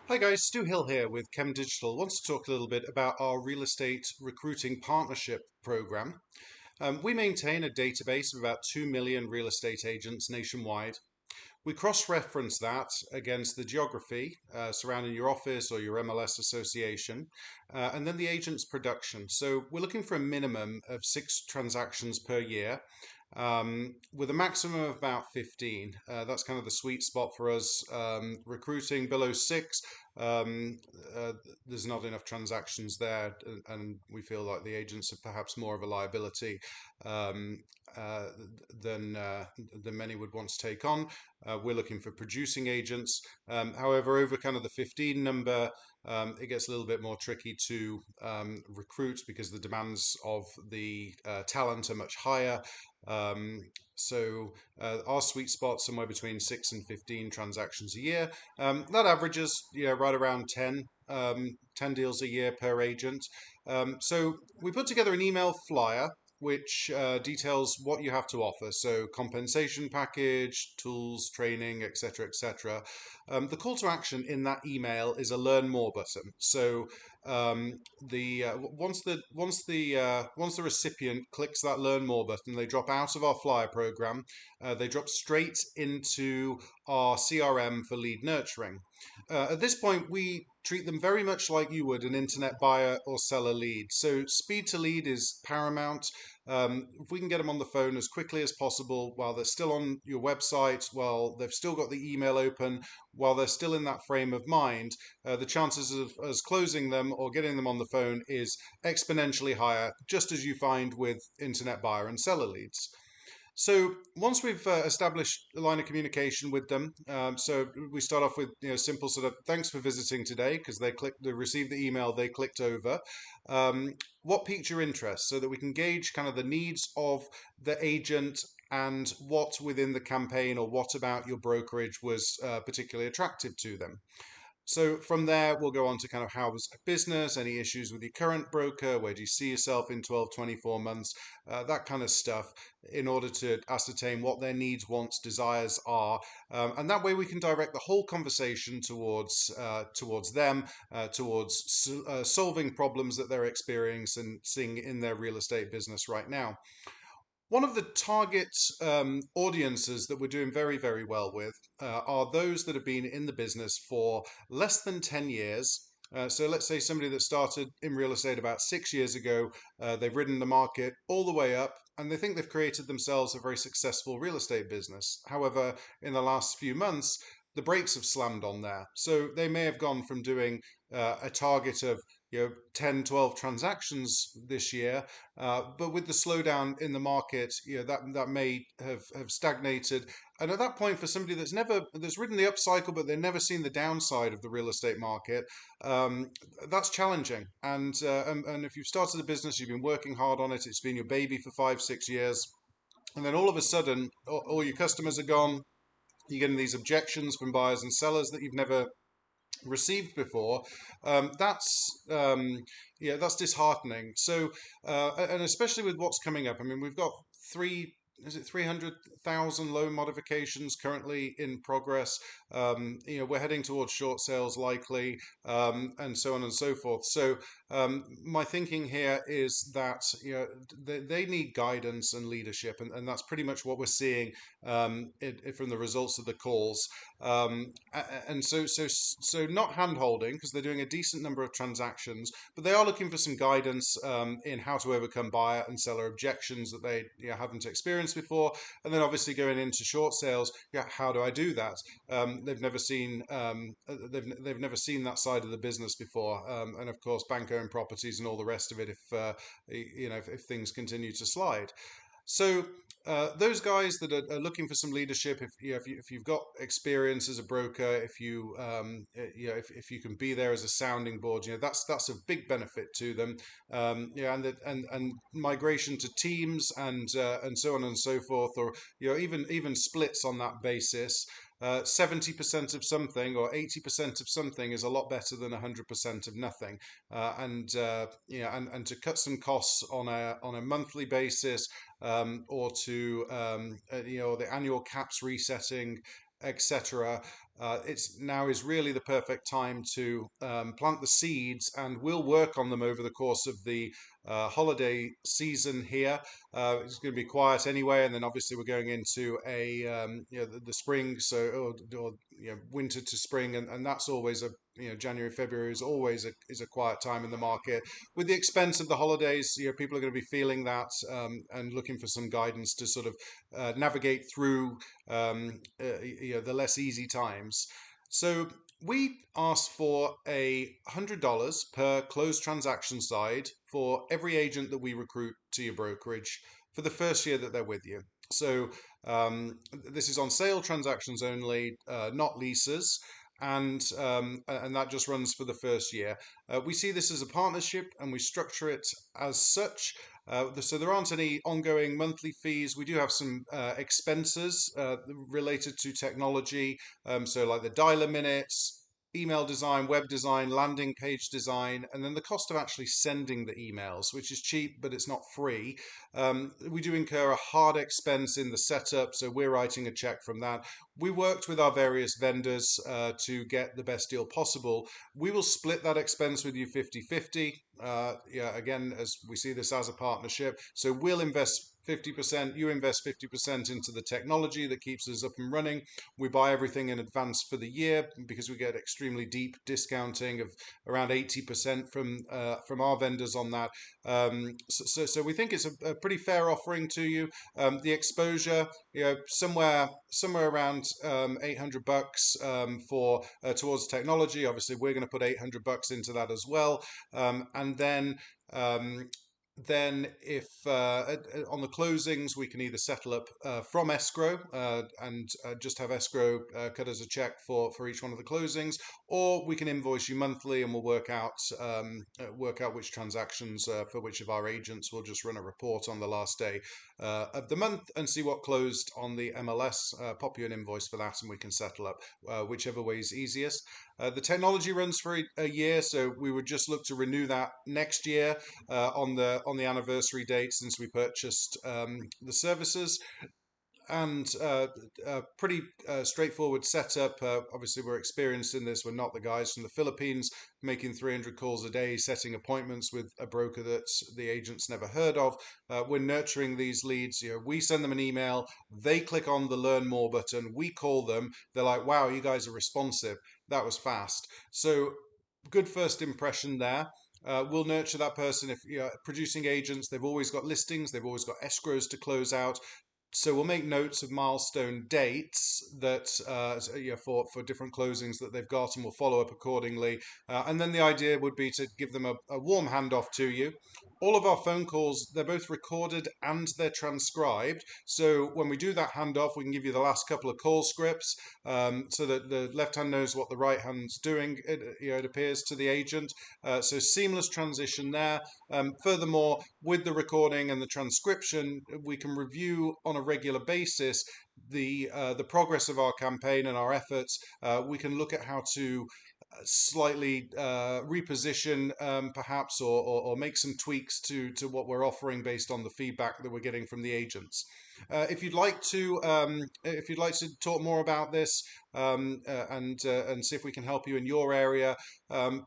Hi guys, Stu Hill here with CHEM.digital. Wants to talk a little bit about our real estate recruiting partnership program. We maintain a database of about 2 million real estate agents nationwide. We cross-reference that against the geography surrounding your office or your MLS association, and then the agent's production. So we're looking for a minimum of 6 transactions per year, with a maximum of about 15. That's kind of the sweet spot for us. Recruiting below 6, um, uh, there's not enough transactions there, and we feel like the agents are perhaps more of a liability um, uh, than than many would want to take on. We're looking for producing agents. However, over kind of the 15 number, it gets a little bit more tricky to recruit because the demands of the talent are much higher. Um, so our sweet spot somewhere between 6 and 15 transactions a year. That averages, right around 10 deals a year per agent. So we put together an email flyer which details what you have to offer. So compensation package, tools, training, etc., etc. The call to action in that email is a learn more button. So the once the recipient clicks that learn more button, they drop out of our flyer program. They drop straight into our CRM for lead nurturing. At this point, we treat them very much like you would an internet buyer or seller lead. So speed to lead is paramount. If we can get them on the phone as quickly as possible while they're still on your website, while they've still got the email open, while they're still in that frame of mind, the chances of us closing them or getting them on the phone is exponentially higher, just as you find with internet buyer and seller leads. So once we've established a line of communication with them, so we start off with simple sort of thanks for visiting today because they received the email, they clicked over. Um, what piqued your interest, so that we can gauge kind of the needs of the agent and what within the campaign or what about your brokerage was particularly attractive to them. So from there, we'll go on to kind of how was business, any issues with your current broker, where do you see yourself in 12, 24 months, that kind of stuff, in order to ascertain what their needs, wants, desires are. And that way we can direct the whole conversation towards them, towards solving problems that they're experiencing in their real estate business right now. One of the target audiences that we're doing very, very well with are those that have been in the business for less than 10 years. So let's say somebody that started in real estate about 6 years ago, they've ridden the market all the way up, and they think they've created themselves a very successful real estate business. However, in the last few months, the brakes have slammed on there. So they may have gone from doing a target of 10, 12 transactions this year, but with the slowdown in the market, that may have stagnated. And at that point, for somebody that's ridden the upcycle, but they've never seen the downside of the real estate market, um, that's challenging. And if you've started a business, you've been working hard on it, it's been your baby for 5, 6 years, and then all of a sudden, all your customers are gone. You're getting these objections from buyers and sellers that you've never received before. That's disheartening. So, and especially with what's coming up. I mean, we've got three. Is it 300,000 loan modifications currently in progress? We're heading towards short sales likely, and so on and so forth. So, my thinking here is that they need guidance and leadership, and that's pretty much what we're seeing from the results of the calls. And so not hand holding because they're doing a decent number of transactions, but they are looking for some guidance in how to overcome buyer and seller objections that they haven't experienced before. And then obviously going into short sales, how do I do that? They've never seen that side of the business before, and of course bank owned properties and all the rest of it. If things continue to slide. So those guys that are looking for some leadership, if you've got experience as a broker, if you can be there as a sounding board, that's a big benefit to them. And migration to teams and so on and so forth, or even splits on that basis. 70% of something or 80% of something is a lot better than 100% of nothing. And to cut some costs on a monthly basis, or to the annual caps resetting, etc. it's now is really the perfect time to plant the seeds, and we'll work on them over the course of the holiday season here. It's going to be quiet anyway, and then obviously we're going into the spring, or winter to spring, and that's always a January, February is always a quiet time in the market. With the expense of the holidays, people are going to be feeling that, and looking for some guidance to sort of navigate through the less easy times. So we ask for $100 per closed transaction side for every agent that we recruit to your brokerage for the first year that they're with you. So this is on sale transactions only, not leases. And that just runs for the first year. We see this as a partnership, and we structure it as such. So there aren't any ongoing monthly fees. We do have some expenses related to technology, so like the dialer minutes, email design, web design, landing page design, and then the cost of actually sending the emails, which is cheap, but it's not free. We do incur a hard expense in the setup, so we're writing a check from that. We worked with our various vendors to get the best deal possible. We will split that expense with you 50-50. Yeah, again, as we see this as a partnership. So we'll invest 50%, you invest 50% into the technology that keeps us up and running. We buy everything in advance for the year because we get extremely deep discounting of around 80% from our vendors on that. So we think it's a pretty fair offering to you. The exposure, somewhere around $800 for towards technology. Obviously, we're going to put $800 into that as well, and um, then if on the closings we can either settle up from escrow and just have escrow cut as a check for each one of the closings, or we can invoice you monthly, and we'll work out which transactions for which of our agents. We'll just run a report on the last day of the month and see what closed on the MLS, pop you an invoice for that, and we can settle up whichever way is easiest. The technology runs for a year, so we would just look to renew that next year on the anniversary date since we purchased the services. And a pretty straightforward setup. Obviously, we're experienced in this. We're not the guys from the Philippines making 300 calls a day, setting appointments with a broker that the agent's never heard of. We're nurturing these leads. We send them an email. They click on the Learn More button. We call them. They're like, "Wow, you guys are responsive. That was fast." So good first impression there. We'll nurture that person. If producing agents, they've always got listings, they've always got escrows to close out. So we'll make notes of milestone dates that for different closings that they've got, and we'll follow up accordingly. And then the idea would be to give them a warm handoff to you. All of our phone calls, they're both recorded and they're transcribed. So when we do that handoff, we can give you the last couple of call scripts, so that the left hand knows what the right hand's doing. It appears to the agent. So seamless transition there. Furthermore, with the recording and the transcription, we can review on a regular basis the progress of our campaign and our efforts. We can look at how to slightly reposition, perhaps, or make some tweaks to what we're offering based on the feedback that we're getting from the agents. If you'd like to talk more about this, and see if we can help you in your area,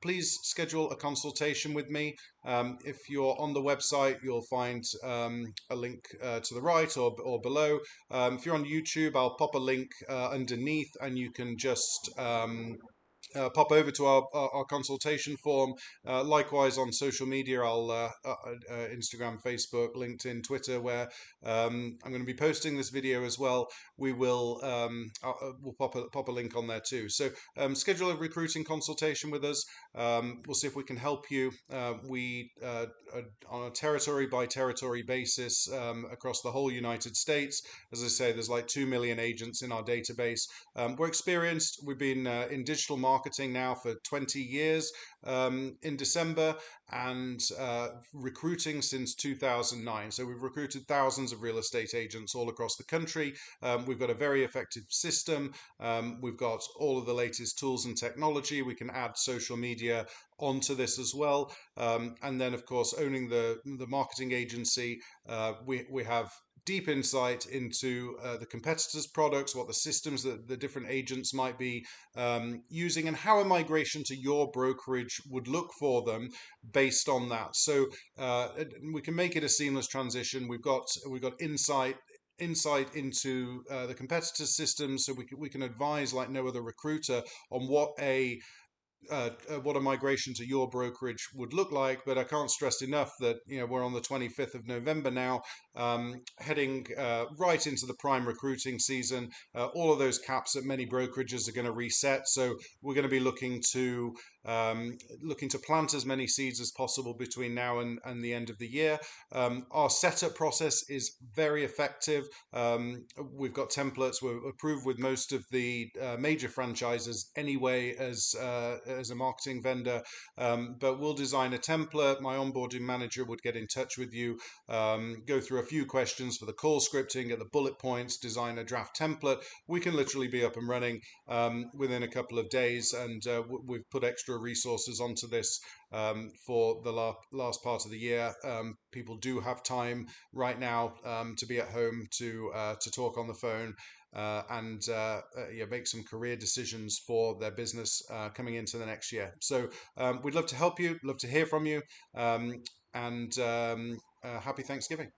please schedule a consultation with me. If you're on the website, you'll find a link to the right or below. If you're on YouTube, I'll pop a link underneath, and you can just pop over to our consultation form. Likewise on social media, I'll Instagram, Facebook, LinkedIn, Twitter, where I'm going to be posting this video as well. We'll pop a link on there too. So schedule a recruiting consultation with us. We'll see if we can help you. We on a territory by territory basis across the whole United States. As I say, there's like 2 million agents in our database. We're experienced. We've been in digital marketing now for 20 years in December, and recruiting since 2009. So we've recruited thousands of real estate agents all across the country. We've got a very effective system. We've got all of the latest tools and technology. We can add social media onto this as well. And then, of course, owning the marketing agency, we have deep insight into the competitors' products, what the systems that the different agents might be using, and how a migration to your brokerage would look for them based on that. So we can make it a seamless transition. We've got insight into the competitors' systems, so we can advise like no other recruiter on what a migration to your brokerage would look like. But I can't stress enough that we're on the 25th of November now, heading right into the prime recruiting season. All of those caps at many brokerages are going to reset, so we're going to be looking to plant as many seeds as possible between now and the end of the year. Our setup process is very effective. We've got templates. We're approved with most of the major franchises anyway as a marketing vendor. But we'll design a template. My onboarding manager would get in touch with you, go through a few questions for the call scripting, get the bullet points, design a draft template. We can literally be up and running within a couple of days, and we've put extra resources onto this for the last part of the year. People do have time right now to be at home to talk on the phone and make some career decisions for their business coming into the next year. So we'd love to help you, love to hear from you, and happy Thanksgiving.